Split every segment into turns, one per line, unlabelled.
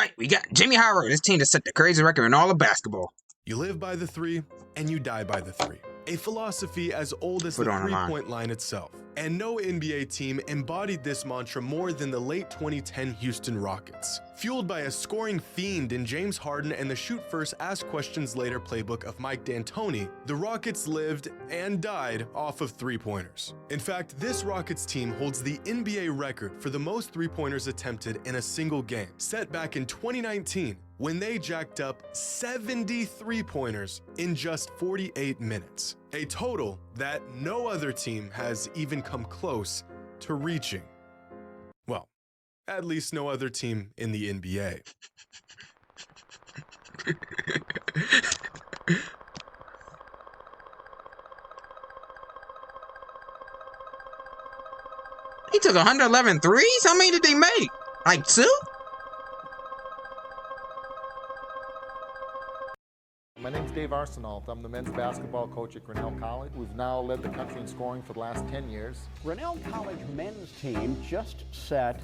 Right, we got Jimmy Howard. This team just set the crazy record in all of basketball.
You live by the three, and you die by the three. A philosophy as old as the three-point line itself. And no NBA team embodied this mantra more than the late 2010 Houston Rockets. Fueled by a scoring fiend in James Harden and the shoot first, ask questions later playbook of Mike D'Antoni, the Rockets lived and died off of three-pointers. In fact, this Rockets team holds the NBA record for the most three-pointers attempted in a single game, set back in 2019, when they jacked up 70 three-pointers in just 48 minutes. A total that no other team has even come close to reaching. Well, at least no other team in the NBA.
He took 111 threes? How many did they make? Like 2?
My name's Dave Arsenault. I'm the men's basketball coach at Grinnell College. We've now led the country in scoring for the last 10 years.
Grinnell College men's team just set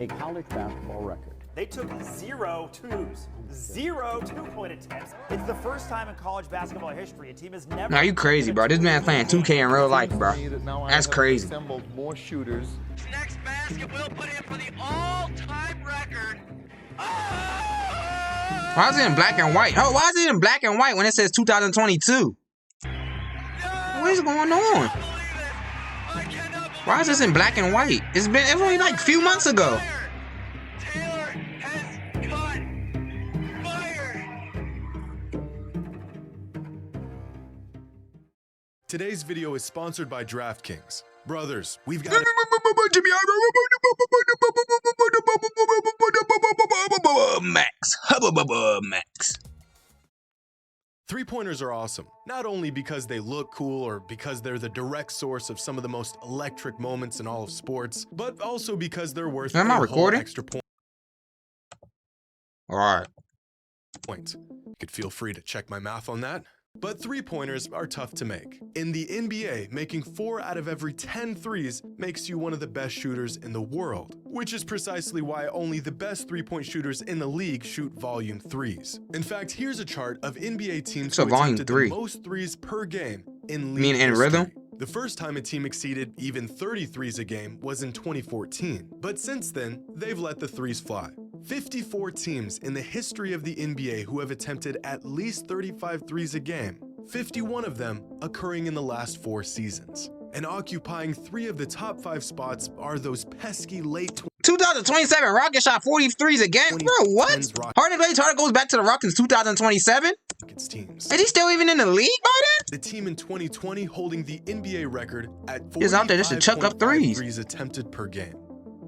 a college basketball record.
They took 0 twos, 0 two-point attempts. It's the first time in college basketball history a team has never.
Nah, you crazy, bro. This man playing 2K in real life, bro. That's crazy.
Assembled more shooters.
Next basket will put in for the all-time record.
Why is it in black and white? Oh, why is it in black and white when it says 2022? What is going on? Why is this in black and white? It's only like a few months ago.
Taylor has caught fire.
Today's video is sponsored by DraftKings. Brothers, we've got
Max.
Three-pointers are awesome, not only because they look cool or because they're the direct source of some of the most electric moments in all of sports, but also because they're worth
Am I
a whole
recording?
extra point.
All right.
You could feel free to check my math on that. But three-pointers are tough to make. In the NBA, making 4 out of every 10 threes makes you one of the best shooters in the world, which is precisely why only the best three-point shooters in the league shoot volume threes. In fact, here's a chart of NBA teams who attempted the most threes per game in league history.
rhythm?
The first time a team exceeded even 30 threes a game was in 2014, but since then, they've let the threes fly. 54 teams in the history of the NBA who have attempted at least 35 threes a game, 51 of them occurring in the last 4 seasons. And occupying 3 of the top 5 spots are those pesky late
2027 Rockets shot 43s a game? Bro, what? Harden goes back to the Rockets 2027?
Rockets teams.
Is he still even in the league by then?
The team in 2020 holding the NBA record at
He's out there just to chuck up
threes attempted per game.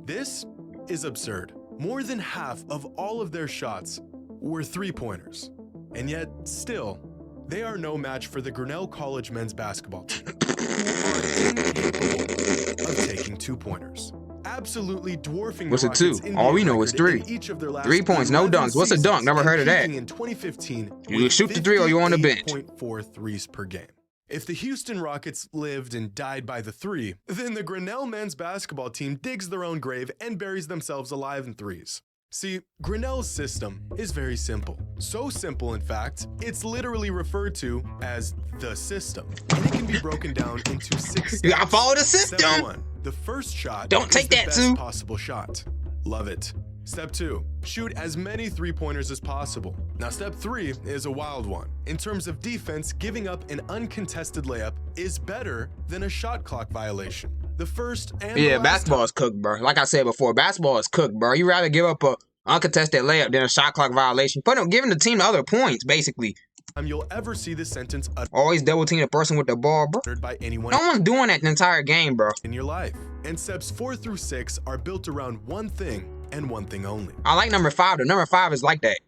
This is absurd. More than half of all of their shots were three-pointers. And yet, still, they are no match for the Grinnell College men's basketball team, who are incapable of taking two-pointers. Absolutely dwarfing
What's
the
a 2?
Rockets'
All we
NBA
know is
record
3.
in each of their last
3 points, no
11
dunks. What's a dunk? Never heard of that.
In 2015,
You shoot the 3 or you on the bench.
58.4 threes per game. If the Houston Rockets lived and died by the 3, then the Grinnell men's basketball team digs their own grave and buries themselves alive in threes. See, Grinnell's system is very simple. So simple, in fact, it's literally referred to as the system. And it can be broken down into 6 steps.
You gotta follow the system.
Step 1, the first shot
Don't take
is the
that,
best
too.
possible shot. Love it. Step 2, shoot as many three-pointers as possible. Now step 3 is a wild one. In terms of defense, giving up an uncontested layup is better than a shot clock violation. The first and the last
basketball is cooked, bro. Like I said before, basketball is cooked, bro. You rather give up a uncontested layup than a shot clock violation. Giving the team the other points, basically.
time you'll ever see this sentence
Always double team the person with the ball, bro.
uttered by anyone
No one's doing that the entire game, bro.
in your life. And steps 4 through 6 are built around one thing and one thing only.
I like number 5. The number 5 is like that.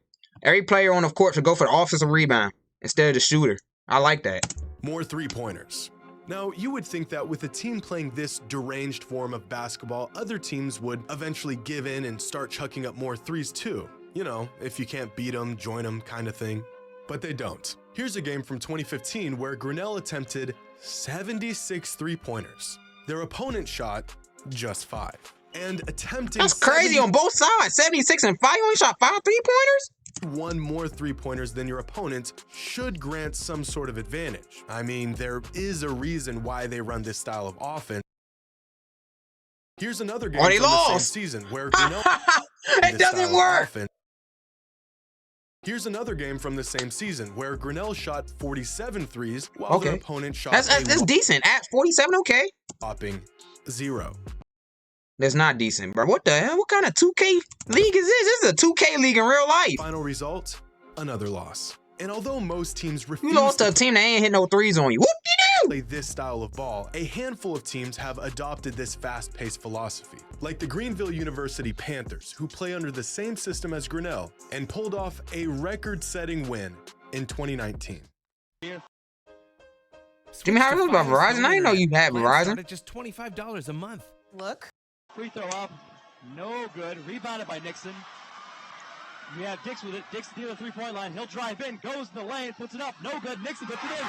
Every player on the court should go for the offensive rebound instead of the shooter. I like that.
More three-pointers. Now, you would think that with a team playing this deranged form of basketball, other teams would eventually give in and start chucking up more threes too. You know, if you can't beat them, join them kind of thing. But they don't. Here's a game from 2015 where Grinnell attempted 76 three-pointers. Their opponent shot just 5. And attempting
That's crazy on both sides. 76 and 5. You only shot 5 3-pointers?
one more three-pointers than your opponent should grant some sort of advantage. I mean, there is a reason why they run this style of offense. Here's another game from the same season where Grinnell
it doesn't work.
Here's another game from the same season where Grinnell shot 47 threes while their opponent shot
that's decent. At 47, okay.
Whopping 0.
That's not decent, bro. What the hell? What kind of 2K league is this? This is a 2K league in real life.
Final result, another loss. And although most teams refuse
you lost to a team that ain't hit no threes on you. Whoop-de-doo!
Play this style of ball, a handful of teams have adopted this fast-paced philosophy, like the Greenville University Panthers, who play under the same system as Grinnell and pulled off a record-setting win in 2019.
Jimmy, how you know about Verizon? I didn't know you had Verizon.
At just $25 a month.
Look.
Free throw up, no good. Rebounded by Nixon. You have Dix with it. Dix near the three-point line. He'll drive in, goes in the lane, puts it up. No good. Nixon puts it in.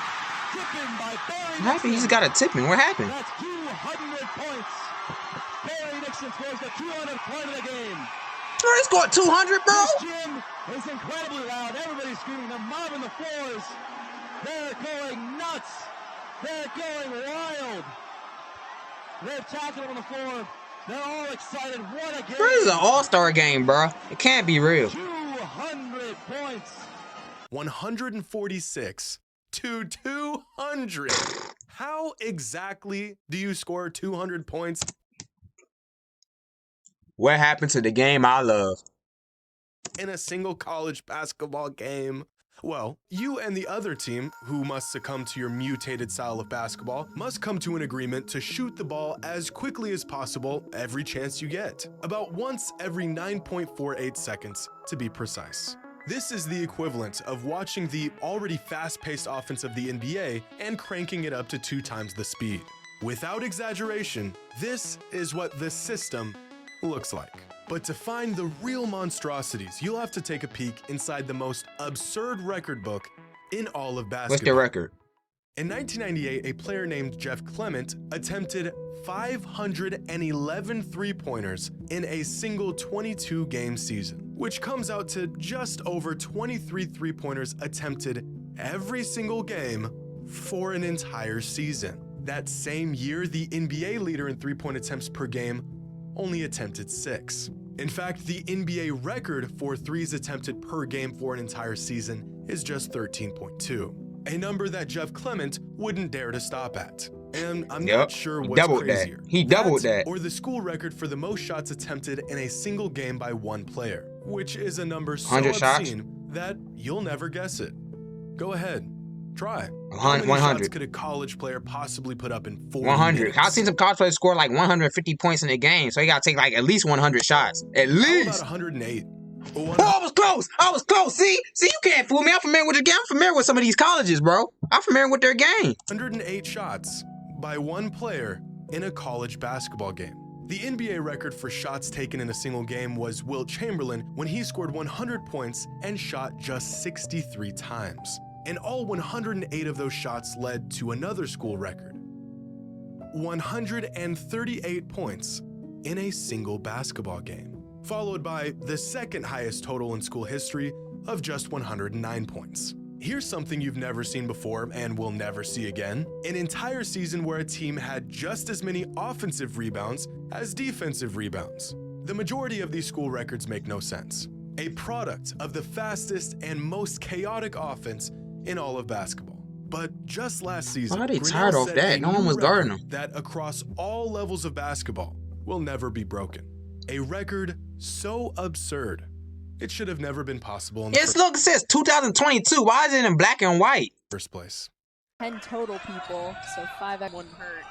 Tipping by Barry.
What happened? He just got a tipping. What happened?
That's 200 points. Barry Nixon scores the 200th point of the game.
Bro, they scored 200, bro.
This gym is incredibly loud. Everybody's screaming. They're mobbing the floors. They're going nuts. They're going wild. They're tackling on the floor. They're all excited. What a game.
Bro, this is an all-star game, bro. It can't be real.
200 points.
146 to 200. How exactly do you score 200 points?
What happened to the game I love?
In a single college basketball game? Well, you and the other team, who must succumb to your mutated style of basketball, must come to an agreement to shoot the ball as quickly as possible every chance you get. About once every 9.48 seconds, to be precise. This is the equivalent of watching the already fast-paced offense of the NBA and cranking it up to 2 times the speed. Without exaggeration, this is what the system looks like. But to find the real monstrosities, you'll have to take a peek inside the most absurd record book in all of basketball.
What's the record?
In 1998, a player named Jeff Clement attempted 511 three-pointers in a single 22-game season, which comes out to just over 23 three-pointers attempted every single game for an entire season. That same year, the NBA leader in three-point attempts per game only attempted 6. In fact, the NBA record for threes attempted per game for an entire season is just 13.2, a number that Jeff Clement wouldn't dare to stop at. And I'm not sure what's crazier.
He doubled that.
Or the school record for the most shots attempted in a single game by one player, which is a number so obscene that you'll never guess it. Go ahead. Try.
100.
shots could a college player possibly put up in 40
100.
minutes?
I've seen some college players score like 150 points in a game, so you gotta take like at least 100 shots. At least.
How about 108?
Oh, I was close. I was close. See, you can't fool me. I'm familiar with the game. I'm familiar with some of these colleges, bro. I'm familiar with their game.
108 shots by one player in a college basketball game. The NBA record for shots taken in a single game was Wilt Chamberlain when he scored 100 points and shot just 63 times. And all 108 of those shots led to another school record. 138 points in a single basketball game, followed by the second highest total in school history of just 109 points. Here's something you've never seen before and will never see again: an entire season where a team had just as many offensive rebounds as defensive rebounds. The majority of these school records make no sense. A product of the fastest and most chaotic offense in all of basketball. But just last season,
why are they tired of that? No one was guarding them.
That across all levels of basketball will never be broken. A record so absurd, it should have never been possible in the
Look, it says 2022. Why is it in black and white?
First place.
10 total people, so 5 wouldn't hurt.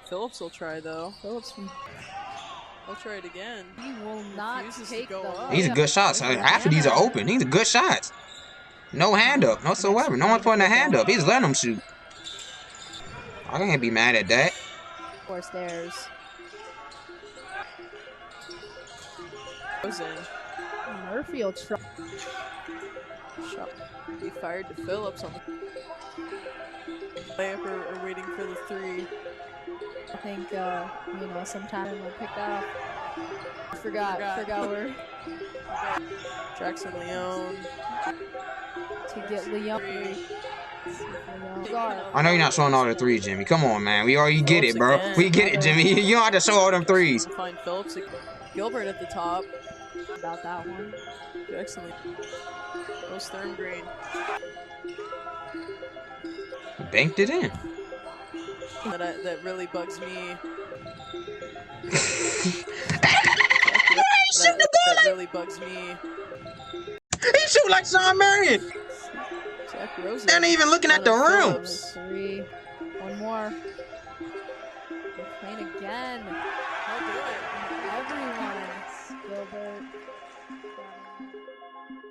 Phillips will try though. He'll try it again.
He will not take the up.
These are good shots. Half of these are open. These are good shots. No hand up whatsoever. No one's putting a hand up. He's letting them shoot. I can't be mad at that.
Of course, theirs.
Goes in.
Murphy will try.
Shot. He fired to Phillips on the... layup or waiting for the three.
I think, you know, sometime we'll pick that up. Forgot where.
Jackson Leon.
To get Leon.
I know you're not showing all the threes, Jimmy. Come on, man. We already get it, bro. We get it, Jimmy. You don't have to show all them threes.
Find Phillips. Gilbert at the top.
About that one.
Jackson Leon. Most third green.
Banked it in.
That really bugs me. That really bugs me.
He shoot like Sean Marion. They're not even looking at the rim.
Three. One more. We're playing again.
I'll do it.
Everyone. Gilbert.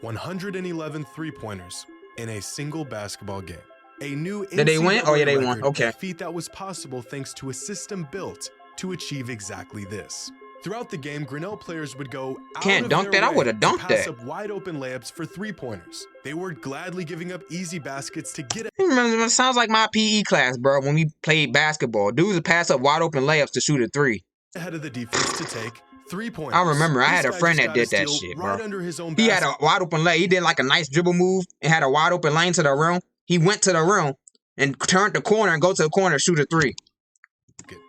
111 three-pointers in a single basketball game. A new
Did they win? Oh yeah, they won.
record,
Okay.
a feat that was possible thanks to a system built to achieve exactly this. Throughout the game, Grinnell players would go out
Can't
of
dunk
their
that. I
way
would have
to
dunked
pass
that.
up wide open layups for three-pointers. They were gladly giving up easy baskets to get
It sounds like my PE class, bro. When we played basketball, dudes would pass up wide open layups to shoot a three.
ahead of the defense to take three-pointers.
I remember. I
This
had a
guy
friend
just
that
got a
did that
steal
shit,
right
bro.
under his own
He had
basket.
a wide open lay. He did like a nice dribble move and had a wide open lane to the rim. He went to the rim and turned the corner and go to the corner and shoot a three.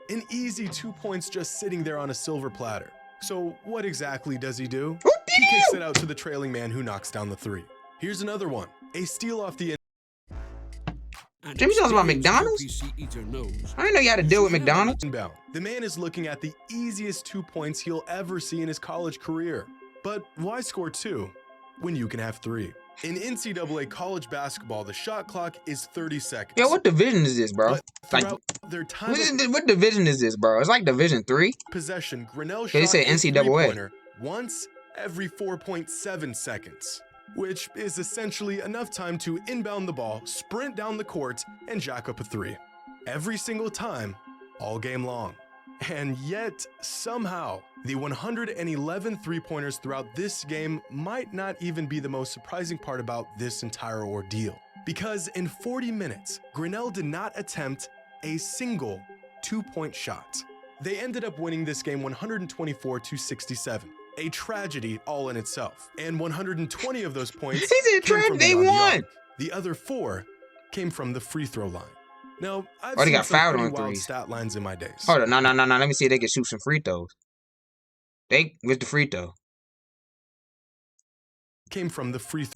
An easy 2 points just sitting there on a silver platter. So what exactly does he do? He kicks it out to the trailing man who knocks down the three. Here's another one. A steal off the
Jimmy knows about McDonald's? I didn't know you had to deal with McDonald's.
inbound. The man is looking at the easiest 2 points he'll ever see in his college career. But why score 2 when you can have 3? In NCAA college basketball, the shot clock is 30 seconds.
Yo, what division is this, bro? Like,
Throughout their time
what division is this, bro? It's like Division 3.
possession, Grinnell
They
shot
said
a
NCAA.
three-pointer once every 4.7 seconds, which is essentially enough time to inbound the ball, sprint down the court, and jack up a three. Every single time, all game long. And yet, somehow, the 111 three-pointers throughout this game might not even be the most surprising part about this entire ordeal. Because in 40 minutes, Grinnell did not attempt a single 2-point shot. They ended up winning this game 124-67. A tragedy all in itself. And 120 of those points
He said
came from
they
beyond the
won.
arc. The other 4 came from the free throw line. Now, I've
Oh, they
seen
got
some
fouled
pretty
on
wild
threes.
stat lines in my days.
Hold on, no. Let me see if they can shoot some free throws. Where's the free throw?
Came from the free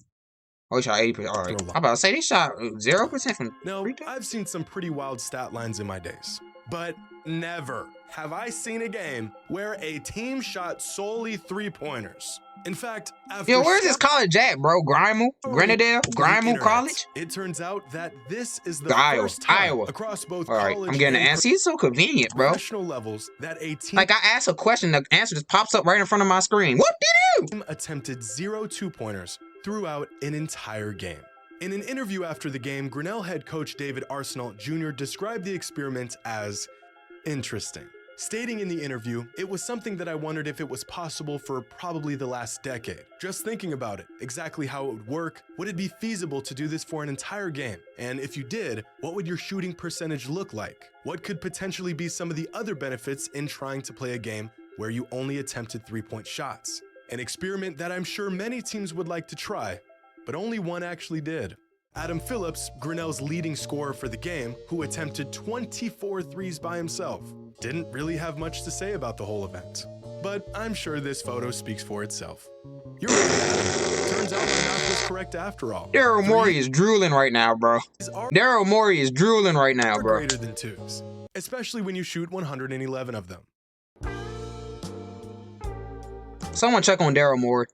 Oh, he shot 80%. All right. I'm about to say they shot 0% from
Now,
free throw.
I've seen some pretty wild stat lines in my days, but never have I seen a game where a team shot solely three-pointers. In fact, after
Yo, where's this college at, bro? Grimel? Grenadale? Grimel College?
It turns out that this is the
Iowa.
first time
Iowa.
across both
All right,
college
I'm getting the
and
answer. He's so convenient, bro.
professional levels that a team
Like, I ask a question, the answer just pops up right in front of my screen. What did you?
attempted 0 2-pointers throughout an entire game. In an interview after the game, Grinnell head coach David Arsenault Jr. described the experiment as interesting, stating in the interview, "It was something that I wondered if it was possible for probably the last decade. Just thinking about it, exactly how it would work, would it be feasible to do this for an entire game? And if you did, what would your shooting percentage look like? What could potentially be some of the other benefits in trying to play a game where you only attempted 3-point shots? An experiment that I'm sure many teams would like to try, but only one actually did." Adam Phillips, Grinnell's leading scorer for the game, who attempted 24 threes by himself, didn't really have much to say about the whole event. But I'm sure this photo speaks for itself. You're right, Adam. Turns out my math was correct after all.
Daryl Morey is drooling right now, bro. Daryl Morey is drooling right now,
Are
bro.
greater than 2s, especially when you shoot 111 of them.
Someone check on Daryl Morey.